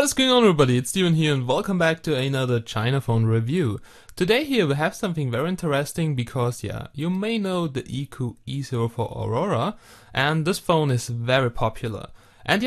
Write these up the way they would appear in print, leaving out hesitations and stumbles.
What is going on, everybody? It's Steven here and welcome back to another China phone review. Today here we have something very interesting because you may know the Ecoo E04 Aurora, and this phone is very popular. And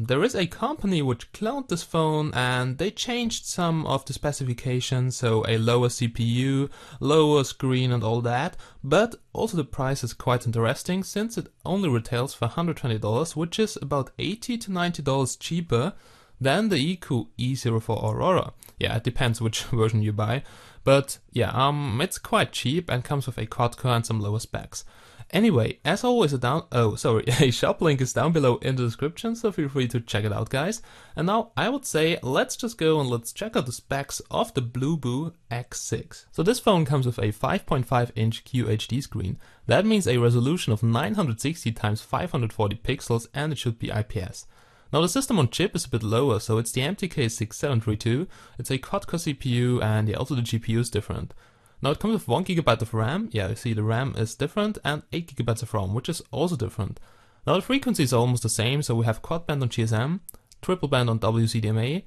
there is a company which cloned this phone and they changed some of the specifications, so a lower CPU, lower screen and all that, but also the price is quite interesting since it only retails for $120, which is about $80 to $90 cheaper than the Ecoo E04 Aurora. Yeah, it depends which version you buy, but it's quite cheap and comes with a quad core and some lower specs. Anyway, as always, a shop link is down below in the description, so feel free to check it out, guys. And now I would say let's just go and let's check out the specs of the Bluboo X6. So this phone comes with a 5.5-inch QHD screen. That means a resolution of 960 x 540 pixels, and it should be IPS. Now the system on chip is a bit lower, so it's the MTK6732, it's a quad-core CPU, and also the GPU is different. Now it comes with 1 GB of RAM, you see the RAM is different, and 8 GB of ROM, which is also different. Now the frequencies are almost the same, so we have quad band on GSM, triple band on WCDMA,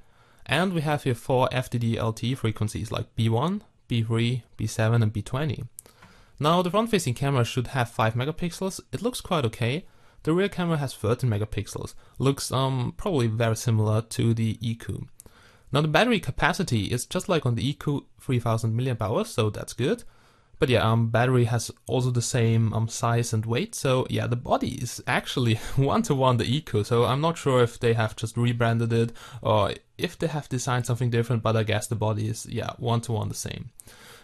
and we have here 4 FDD-LTE frequencies like B1, B3, B7 and B20. Now the front-facing camera should have 5 megapixels, it looks quite okay. The rear camera has 13 megapixels, looks probably very similar to the Ecoo. Now the battery capacity is just like on the Ecoo, 3000 mAh, so that's good. But battery has also the same size and weight, so the body is actually one-to-one the Ecoo, so I'm not sure if they have just rebranded it or if they have designed something different, but I guess the body is one-to-one the same.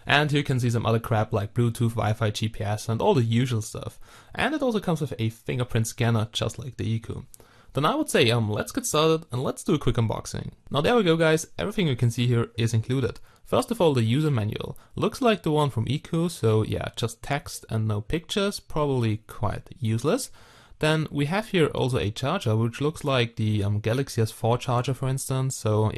And here you can see some other crap like Bluetooth, Wi-Fi, GPS and all the usual stuff. And it also comes with a fingerprint scanner just like the Ecoo. Then I would say let's get started and let's do a quick unboxing. Now there we go, guys, everything you can see here is included. First of all, the user manual. Looks like the one from Ecoo, so just text and no pictures, probably quite useless. Then we have here also a charger, which looks like the Galaxy S4 charger, for instance, so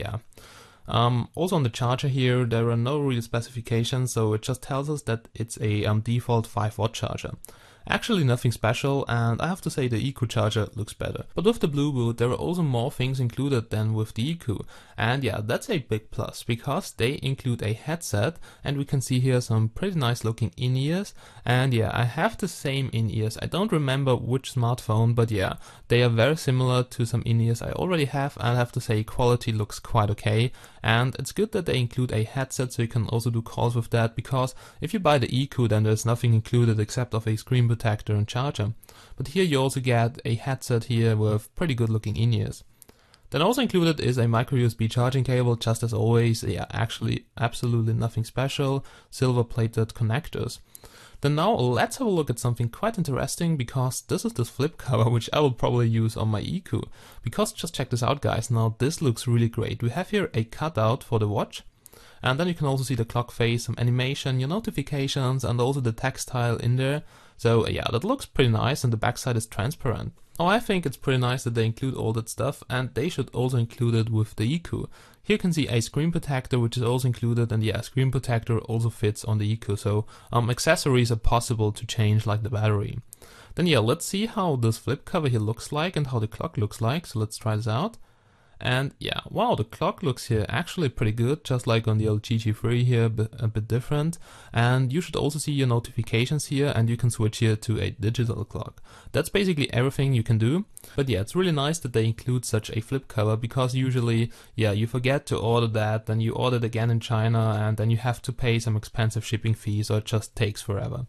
also on the charger here, there are no real specifications, so it just tells us that it's a default 5-watt charger. Actually nothing special, and I have to say the Ecoo charger looks better. But with the Bluboo, there are also more things included than with the Ecoo. And that's a big plus, because they include a headset, and we can see here some pretty nice looking in-ears. And I have the same in-ears. I don't remember which smartphone, but they are very similar to some in-ears I already have. And I have to say quality looks quite okay. And it's good that they include a headset, so you can also do calls with that, because if you buy the Ecoo, then there's nothing included except of a screen protector and charger. But here you also get a headset here with pretty good looking in-ears. Then also included is a micro USB charging cable, just as always. Actually absolutely nothing special, silver plated connectors. Then now let's have a look at something quite interesting, because this is this flip cover which I will probably use on my Ecoo. Because just check this out, guys, now this looks really great. We have here a cutout for the watch. And then you can also see the clock face, some animation, your notifications, and also the textile in there. So that looks pretty nice, and the backside is transparent. Oh, I think it's pretty nice that they include all that stuff, and they should also include it with the Ecoo. Here you can see a screen protector which is also included, and screen protector also fits on the Ecoo, so accessories are possible to change like the battery. Then let's see how this flip cover here looks like and how the clock looks like, so let's try this out. And wow, the clock looks here actually pretty good, just like on the old GG3 here, but a bit different. And you should also see your notifications here, and you can switch here to a digital clock. That's basically everything you can do. But it's really nice that they include such a flip cover, because usually, you forget to order that, then you order it again in China, and then you have to pay some expensive shipping fees, or it just takes forever.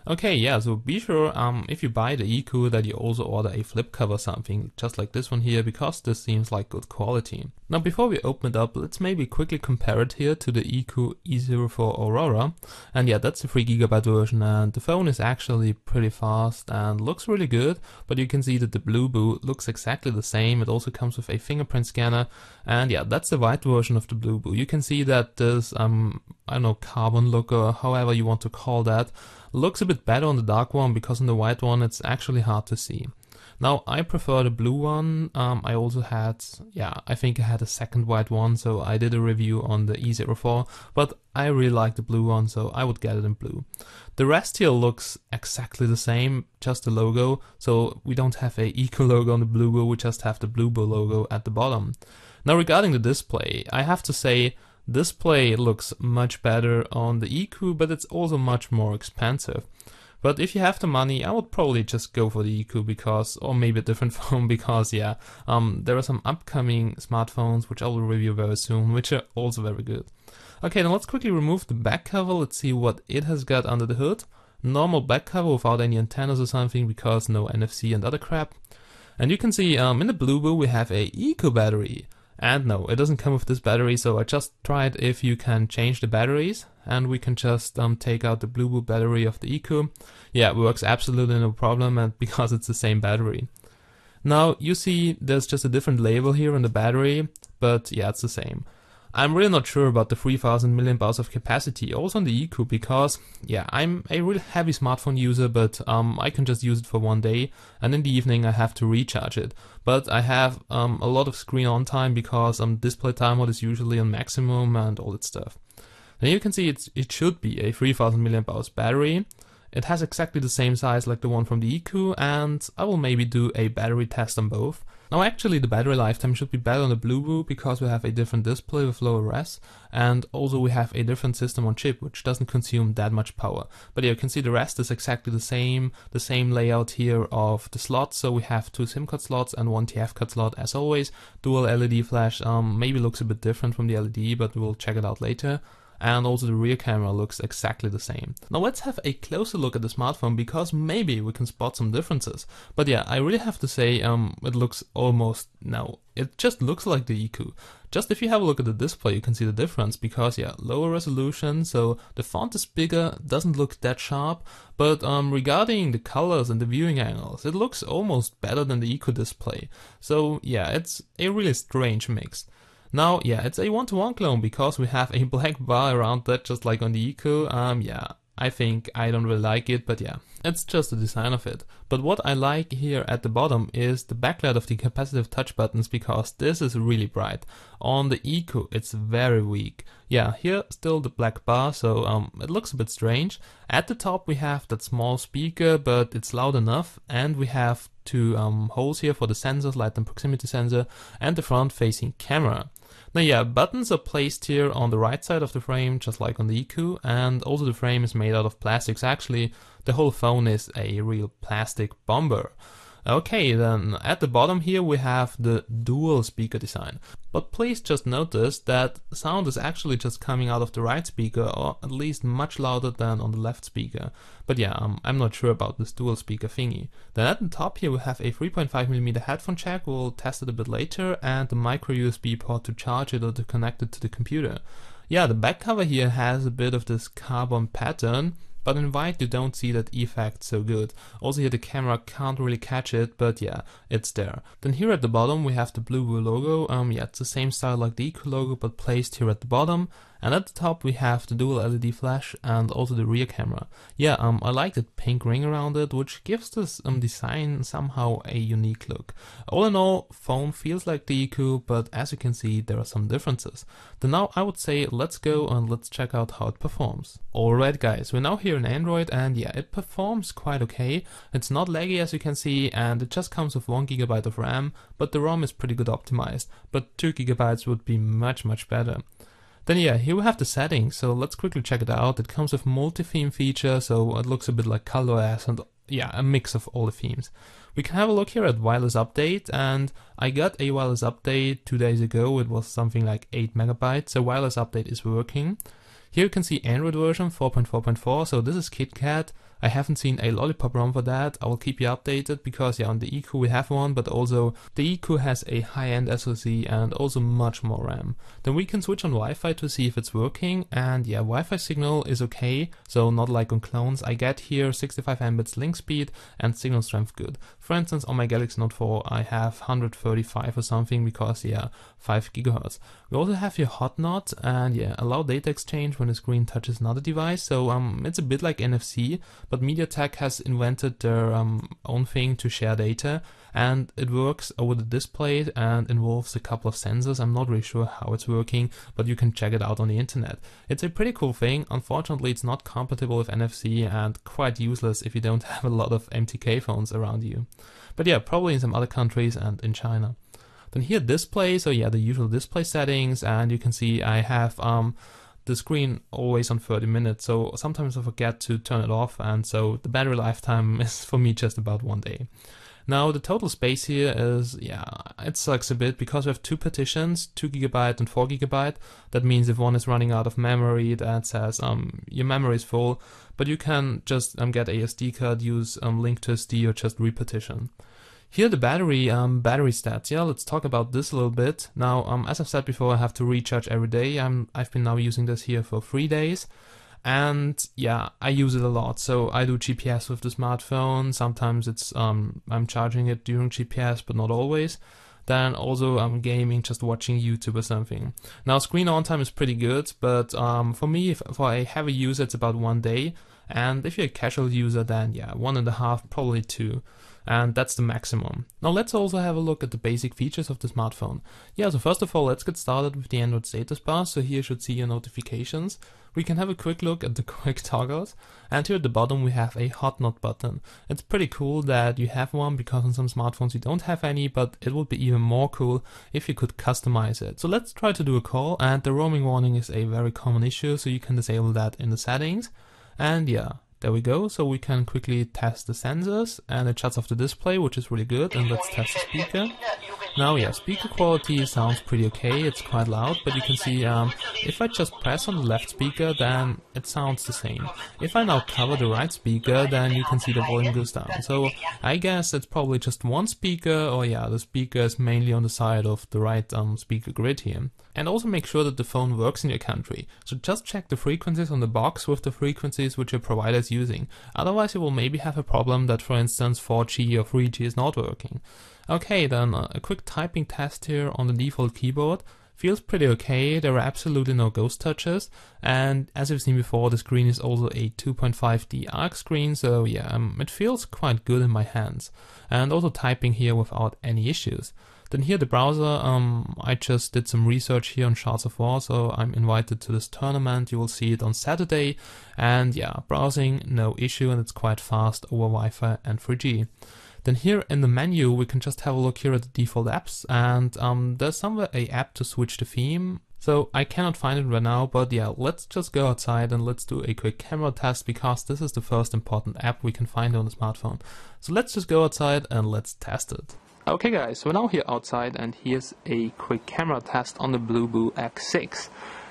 Okay, so be sure if you buy the Ecoo that you also order a flip cover, something just like this one here, because this seems like good quality. Now before we open it up, let's maybe quickly compare it here to the Ecoo E04 Aurora. And that's the 3 GB version, and the phone is actually pretty fast and looks really good, but you can see that the Bluboo looks exactly the same. It also comes with a fingerprint scanner, and that's the white version of the Bluboo. You can see that this I don't know, carbon look or however you want to call that, looks a bit better on the dark one, because on the white one it's actually hard to see. Now I prefer the blue one. I also had, I think I had a second white one, so I did a review on the E04, but I really like the blue one, so I would get it in blue. The rest here looks exactly the same, just the logo, so we don't have a Ecoo logo on the Bluboo, we just have the Bluboo logo at the bottom. Now regarding the display, I have to say display looks much better on the Ecoo, but it's also much more expensive. But if you have the money, I would probably just go for the Ecoo because, or maybe a different phone because there are some upcoming smartphones which I will review very soon, which are also very good. Okay, then let's quickly remove the back cover. Let's see what it has got under the hood. Normal back cover without any antennas or something because no NFC and other crap. And you can see in the Bluboo we have a Ecoo battery. And no, it doesn't come with this battery, so I just tried if you can change the batteries, and we can just take out the Bluboo battery of the Ecoo. Yeah, it works absolutely no problem, and because it's the same battery. Now, you see there's just a different label here on the battery, but yeah, it's the same. I'm really not sure about the 3000 mAh of capacity also on the Ecoo because, yeah, I'm a really heavy smartphone user, but I can just use it for one day, and in the evening I have to recharge it. But I have a lot of screen on time because display time mode is usually on maximum and all that stuff. Now you can see it should be a 3000 mAh battery. It has exactly the same size like the one from the Ecoo, and I will maybe do a battery test on both. Now actually the battery lifetime should be better on the Bluboo because we have a different display with lower res, and also we have a different system on chip which doesn't consume that much power. But yeah, you can see the rest is exactly the same layout here of the slots, so we have 2 SIM card slots and 1 TF card slot as always. Dual LED flash maybe looks a bit different from the LED, but we'll check it out later. And also the rear camera looks exactly the same. Now let's have a closer look at the smartphone because maybe we can spot some differences. But yeah, I really have to say it looks almost, no, it just looks like the Ecoo. Just if you have a look at the display you can see the difference because yeah, lower resolution, so the font is bigger, doesn't look that sharp, but regarding the colors and the viewing angles, it looks almost better than the Ecoo display. So yeah, it's a really strange mix. Now, yeah, it's a one-to-one clone because we have a black bar around that just like on the Ecoo. Yeah, I think I don't really like it, but yeah, it's just the design of it. But what I like here at the bottom is the backlight of the capacitive touch buttons because this is really bright. On the Ecoo, it's very weak. Yeah, here still the black bar, so it looks a bit strange. At the top we have that small speaker, but it's loud enough, and we have 2 holes here for the sensors, light and proximity sensor, and the front-facing camera. Now yeah, buttons are placed here on the right side of the frame, just like on the Ecoo, and also the frame is made out of plastics. Actually, the whole phone is a real plastic bomber. Okay, then at the bottom here we have the dual speaker design. But please just notice that sound is actually just coming out of the right speaker, or at least much louder than on the left speaker. But yeah, I'm not sure about this dual speaker thingy. Then at the top here we have a 3.5mm headphone jack, we'll test it a bit later, and the micro USB port to charge it or to connect it to the computer. Yeah, the back cover here has a bit of this carbon pattern, but in white you don't see that effect so good. Also here the camera can't really catch it, but yeah, it's there. Then here at the bottom we have the Bluboo logo. Yeah, it's the same style like the Ecoo logo, but placed here at the bottom. And at the top we have the dual LED flash and also the rear camera. Yeah, I like that pink ring around it, which gives this design somehow a unique look. All in all, phone feels like the Ecoo, but as you can see there are some differences. Then now I would say let's go and let's check out how it performs. Alright guys, we're now here in Android, and yeah, it performs quite okay. It's not laggy as you can see, and it just comes with 1 GB of RAM, but the ROM is pretty good optimized, but 2 GB would be much better. Then yeah, here we have the settings, so let's quickly check it out. It comes with multi-theme feature, so it looks a bit like ColorOS and yeah, a mix of all the themes. We can have a look here at wireless update, and I got a wireless update 2 days ago. It was something like 8 MB, so wireless update is working. Here you can see Android version 4.4.4, so this is KitKat. I haven't seen a Lollipop ROM for that. I will keep you updated because yeah, on the Ecoo we have one, but also the Ecoo has a high-end SoC and also much more RAM. Then we can switch on Wi-Fi to see if it's working, and yeah, Wi-Fi signal is okay, so not like on clones. I get here 65 Mbits link speed and signal strength good. For instance, on my Galaxy Note 4 I have 135 or something because yeah, 5 GHz. We also have here Hotpot and yeah, allow data exchange when the screen touches another device, so it's a bit like NFC, but MediaTek has invented their own thing to share data, and it works over the display and involves a couple of sensors. I'm not really sure how it's working, but you can check it out on the internet. It's a pretty cool thing. Unfortunately, it's not compatible with NFC and quite useless if you don't have a lot of MTK phones around you. But yeah, probably in some other countries and in China. Then here display, so yeah, the usual display settings, and you can see I have the screen always on 30 minutes, so sometimes I forget to turn it off, and so the battery lifetime is for me just about 1 day. Now the total space here is, yeah, it sucks a bit because we have two partitions, 2 GB and 4 GB. That means if one is running out of memory, that says your memory is full, but you can just get a SD card, use link to SD, or just repartition. Here the battery stats. Yeah, let's talk about this a little bit. Now, as I've said before, I have to recharge every day. I've been now using this here for 3 days. And yeah, I use it a lot. So I do GPS with the smartphone. Sometimes it's I'm charging it during GPS, but not always. Then also I'm gaming, just watching YouTube or something. Now screen on time is pretty good, but for me, for a heavy user, it's about 1 day. And if you're a casual user, then yeah, 1.5, probably 2. And that's the maximum. Now let's also have a look at the basic features of the smartphone. Yeah, so first of all, let's get started with the Android status bar. So here you should see your notifications. We can have a quick look at the quick toggles. And here at the bottom we have a hot not button. It's pretty cool that you have one, because on some smartphones you don't have any, but it would be even more cool if you could customize it. So let's try to do a call, and the roaming warning is a very common issue, so you can disable that in the settings. And yeah, there we go. So we can quickly test the sensors, and it shuts off the display, which is really good. And let's test the speaker. Now yeah, speaker quality sounds pretty okay, it's quite loud, but you can see if I just press on the left speaker, then it sounds the same. If I now cover the right speaker, then you can see the volume goes down. So I guess it's probably just one speaker, or yeah, the speaker is mainly on the side of the right speaker grid here. And also make sure that the phone works in your country. So just check the frequencies on the box with the frequencies which your provider is using. Otherwise you will maybe have a problem that, for instance, 4G or 3G is not working. Okay, then a quick typing test here on the default keyboard. Feels pretty okay, there are absolutely no ghost touches, and as you've seen before, the screen is also a 2.5D ARC screen, so yeah, it feels quite good in my hands. And also typing here without any issues. Then here the browser, I just did some research here on Shards of War, so I'm invited to this tournament. You will see it on Saturday, and yeah, browsing, no issue, and it's quite fast over Wi-Fi and 3G. Then here in the menu, we can just have a look here at the default apps, and there's somewhere a app to switch the theme. So I cannot find it right now, but yeah, let's just go outside and let's do a quick camera test, because this is the first important app we can find on the smartphone. So let's just go outside and let's test it. Okay guys, we're now here outside, and here's a quick camera test on the Bluboo X6.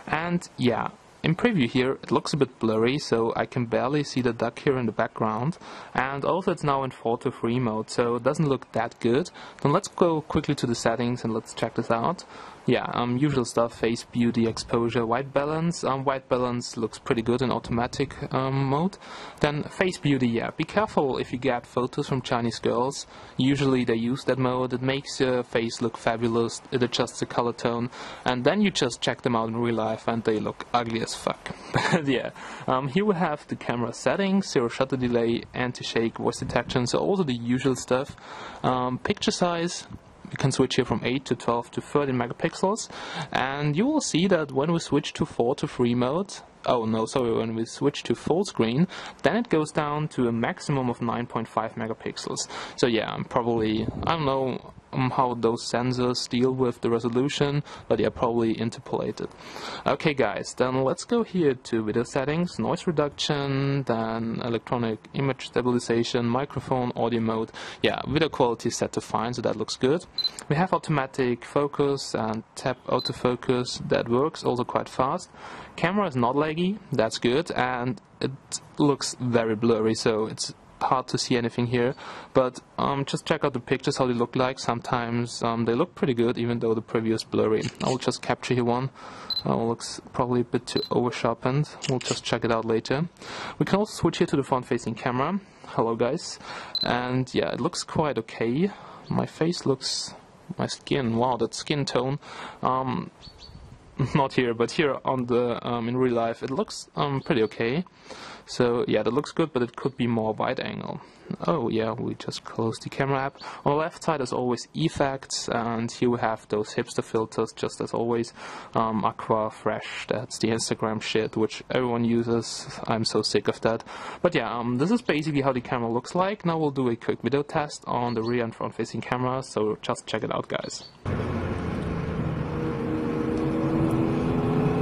And yeah, in preview here it looks a bit blurry, so I can barely see the duck here in the background, and also it's now in 4:3 mode, so it doesn't look that good. Then let's go quickly to the settings and let's check this out. Yeah, usual stuff: face, beauty, exposure, white balance. White balance looks pretty good in automatic mode. Then face beauty, yeah, be careful if you get photos from Chinese girls. Usually they use that mode. It makes your face look fabulous, it adjusts the color tone, and then you just check them out in real life and they look ugly as fuck. But yeah, here we have the camera settings: zero shutter delay, anti-shake, voice detection, so also the usual stuff. Picture size, you can switch here from 8 to 12 to 13 megapixels, and you will see that when we switch to 4:3 mode, when we switch to full screen, then it goes down to a maximum of 9.5 megapixels. So yeah, probably, I don't know how those sensors deal with the resolution, but yeah, probably interpolated. Okay guys, then let's go here to video settings, noise reduction, then electronic image stabilization, microphone, audio mode. Yeah, video quality is set to fine, so that looks good. We have automatic focus and tap autofocus, that works also quite fast. Camera is not laggy, that's good, and it looks very blurry, so it's hard to see anything here, but just check out the pictures, how they look like. Sometimes they look pretty good, even though the preview is blurry. I'll just capture here one. Looks probably a bit too over sharpened. We'll just check it out later. We can also switch here to the front-facing camera. Hello guys, and yeah, it looks quite okay. My face looks, my skin, wow, that skin tone. not here, but here on the in real life, it looks pretty okay. So yeah, that looks good, but it could be more wide angle. Oh yeah, we just closed the camera app. On the left side, as always, effects, and here we have those hipster filters, just as always. Aqua, Fresh, that's the Instagram shit, which everyone uses. I'm so sick of that. But yeah, this is basically how the camera looks like. Now we'll do a quick video test on the rear and front-facing camera, so just check it out, guys.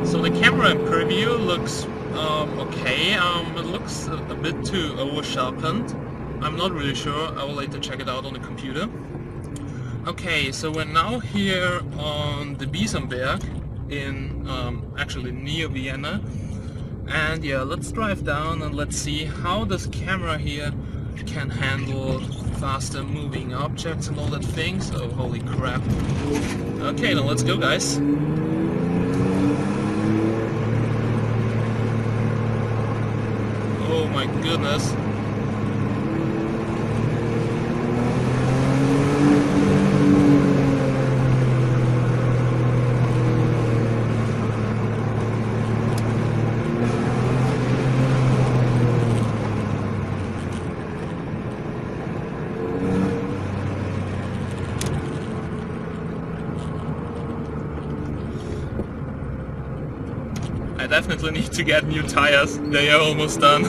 So the camera in preview looks okay. It looks a bit too over-sharpened. I'm not really sure. I will later check it out on the computer. Okay, so we're now here on the Biesenberg in actually near Vienna. And yeah, let's drive down and let's see how this camera here can handle faster moving objects and all that things. Oh, holy crap. Okay, then let's go, guys. Oh my goodness. I definitely need to get new tires. They are almost done.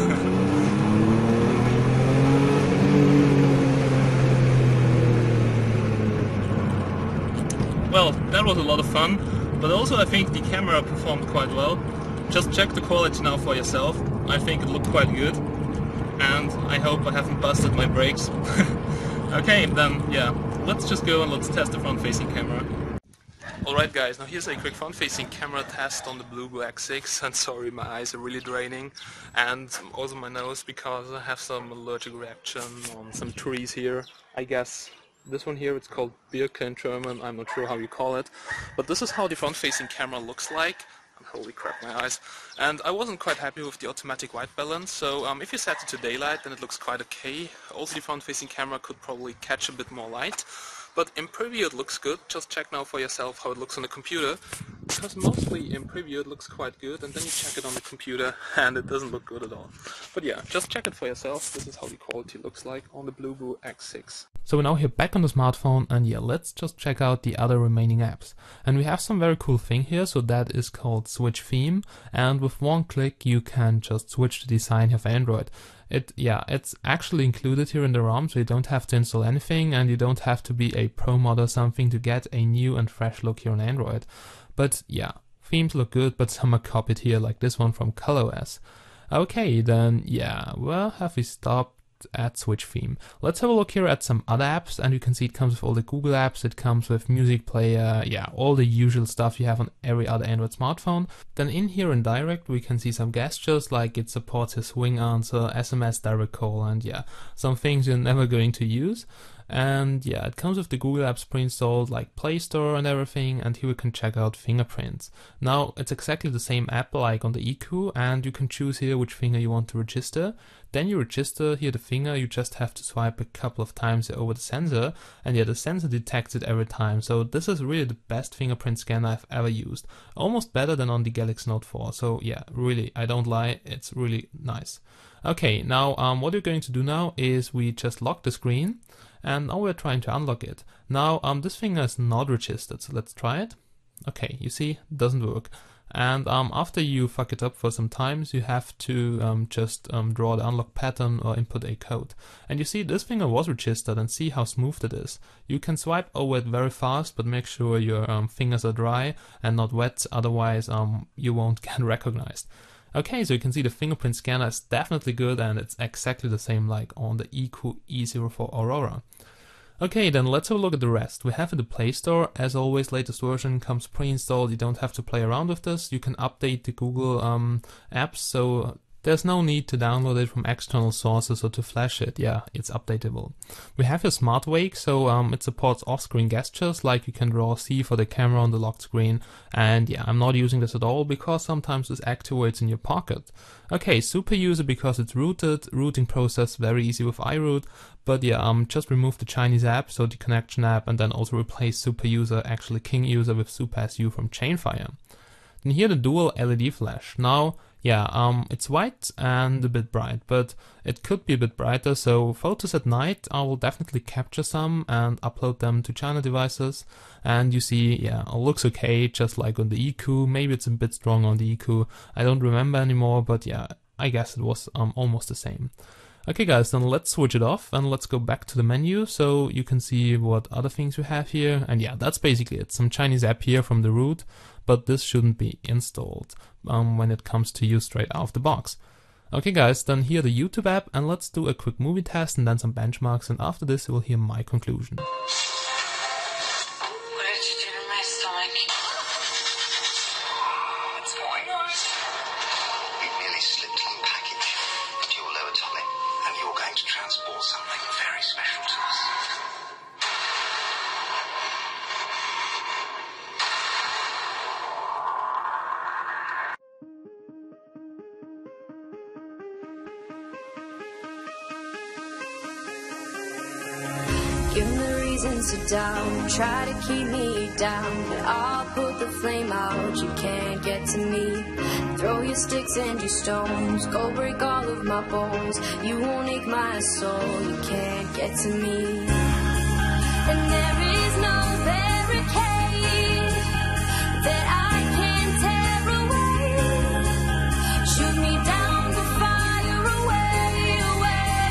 Well, that was a lot of fun, but also I think the camera performed quite well. Just check the quality now for yourself. I think it looked quite good, and I hope I haven't busted my brakes. Okay, then yeah, let's just go and let's test the front-facing camera. Alright guys, now here's a quick front-facing camera test on the Bluboo X6, and sorry, my eyes are really draining, and also my nose because I have some allergic reaction on some trees here, I guess. This one here, it's called Birke in German, I'm not sure how you call it, but this is how the front-facing camera looks like. Holy crap, my eyes. And I wasn't quite happy with the automatic white balance, so if you set it to daylight, then it looks quite okay. Also, the front-facing camera could probably catch a bit more light. But in preview it looks good. Just check now for yourself how it looks on the computer, because mostly in preview it looks quite good, and then you check it on the computer and it doesn't look good at all. But yeah, just check it for yourself. This is how the quality looks like on the Bluboo X6. So we're now here back on the smartphone, and yeah, let's just check out the other remaining apps. And we have some very cool thing here, so that is called Switch Theme, and with one click you can just switch the design of Android. It's actually included here in the ROM, so you don't have to install anything, and you don't have to be a pro mod or something to get a new and fresh look here on Android. But yeah, themes look good, but some are copied here, like this one from ColorOS. Okay, then yeah, where have we stopped at Switch Theme? Let's have a look here at some other apps, and you can see it comes with all the Google apps, it comes with music player, yeah, all the usual stuff you have on every other Android smartphone. Then in here in Direct we can see some gestures, like it supports a swing answer, SMS direct call, and yeah, some things you're never going to use. And yeah, it comes with the Google apps pre-installed, like Play Store and everything, and here we can check out fingerprints. Now, it's exactly the same app like on the Ecoo, and you can choose here which finger you want to register. Then you register here the finger, you just have to swipe a couple of times over the sensor, and yeah, the sensor detects it every time. So this is really the best fingerprint scanner I've ever used. Almost better than on the Galaxy Note 4, so yeah, really, I don't lie, it's really nice. Okay, now what we're going to do now is we just lock the screen, and now we're trying to unlock it. Now this finger is not registered, so let's try it. Okay, you see, it doesn't work. And after you fuck it up for some times, you have to just draw the unlock pattern or input a code. And you see, this finger was registered, and see how smooth it is. You can swipe over it very fast, but make sure your fingers are dry and not wet, otherwise you won't get recognized. Okay, so you can see the fingerprint scanner is definitely good, and it's exactly the same like on the Ecoo E04 Aurora. Okay, then let's have a look at the rest. We have in the Play Store, as always, latest version comes pre-installed, you don't have to play around with this. You can update the Google apps, so there's no need to download it from external sources or to flash it. Yeah, it's updatable. We have a Smart Wake, so it supports off-screen gestures, like you can draw C for the camera on the locked screen. And yeah, I'm not using this at all because sometimes this activates in your pocket. Okay, Super User because it's rooted, routing process very easy with iRoot. But yeah, just remove the Chinese app, so the connection app, and then also replace Super User, actually King User, with Super SU from Chainfire. And here the dual LED flash. Now, yeah, it's white and a bit bright, but it could be a bit brighter, so photos at night, I will definitely capture some and upload them to China devices. And you see, yeah, it looks okay, just like on the Ecoo. Maybe it's a bit strong on the Ecoo. I don't remember anymore, but yeah, I guess it was almost the same. Okay guys, then let's switch it off and let's go back to the menu so you can see what other things we have here. And yeah, that's basically it. Some Chinese app here from the root, but this shouldn't be installed when it comes to you straight out of the box. Okay guys, then here the YouTube app, and let's do a quick movie test and then some benchmarks, and after this you will hear my conclusion. Give me reasons to doubt, try to keep me down, but I'll put the flame out, you can't get to me. Throw your sticks and your stones, go break all of my bones, you won't ache my soul, you can't get to me. And there is no barricade that I can tear away. Shoot me down to fire away, away,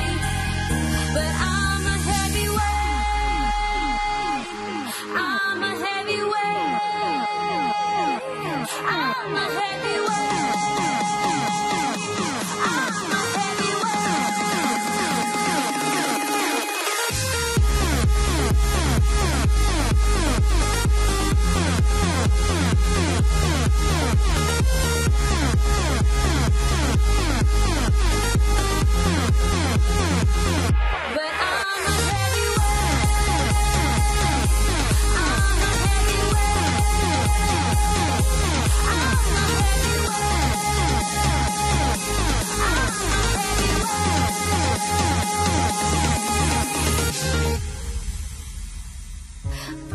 but I'm a heavyweight. I'm a heavyweight. I'm a heavyweight. I'm a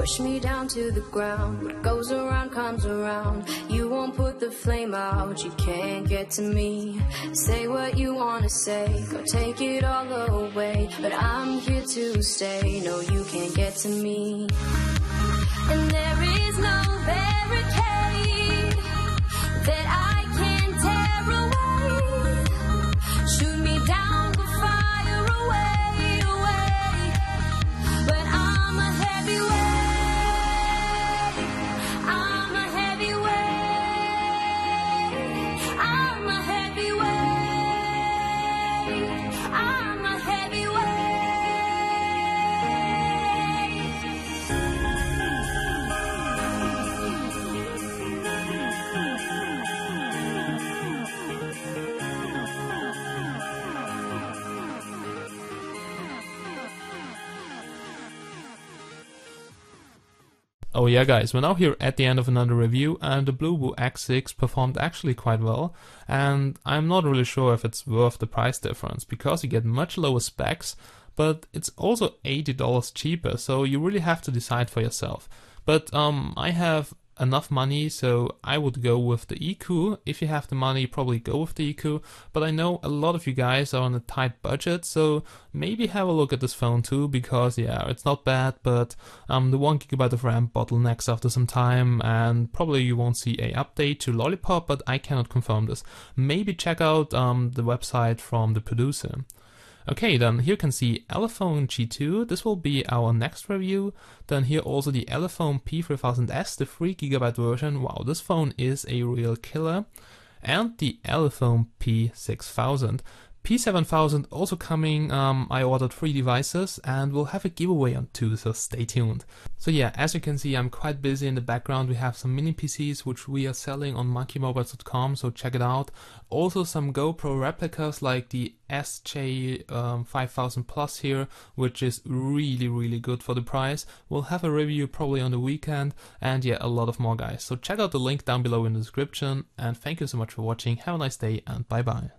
push me down to the ground. What goes around comes around. You won't put the flame out, you can't get to me. Say what you wanna say, go take it all away, but I'm here to stay. No, you can't get to me. And there is no barricade that I can tear away. Shoot me down, go fire away, away, but I'm a heavyweight. I'm a heavyweight. I'm a heavyweight. I'm a heavyweight. Oh yeah guys, we're now here at the end of another review, and the Bluboo X6 performed actually quite well, and I'm not really sure if it's worth the price difference, because you get much lower specs, but it's also $80 cheaper, so you really have to decide for yourself. But I have enough money, so I would go with the Ecoo. If you have the money, probably go with the Ecoo, but I know a lot of you guys are on a tight budget, so maybe have a look at this phone too, because yeah, it's not bad, but the 1 GB of RAM bottlenecks after some time, and probably you won't see a update to Lollipop, but I cannot confirm this. Maybe check out the website from the producer. Okay, then here you can see Elephone G2, this will be our next review. Then here also the Elephone P3000S, the 3 GB version. Wow, this phone is a real killer. And the Elephone P6000. P7000 also coming. I ordered 3 devices and we'll have a giveaway on 2, so stay tuned. So yeah, as you can see, I'm quite busy in the background. We have some mini PCs which we are selling on monkeymobiles.com, so check it out. Also some GoPro replicas like the SJ5000 Plus here, which is really good for the price. We'll have a review probably on the weekend, and yeah, a lot of more guys. So check out the link down below in the description, and thank you so much for watching. Have a nice day and bye bye.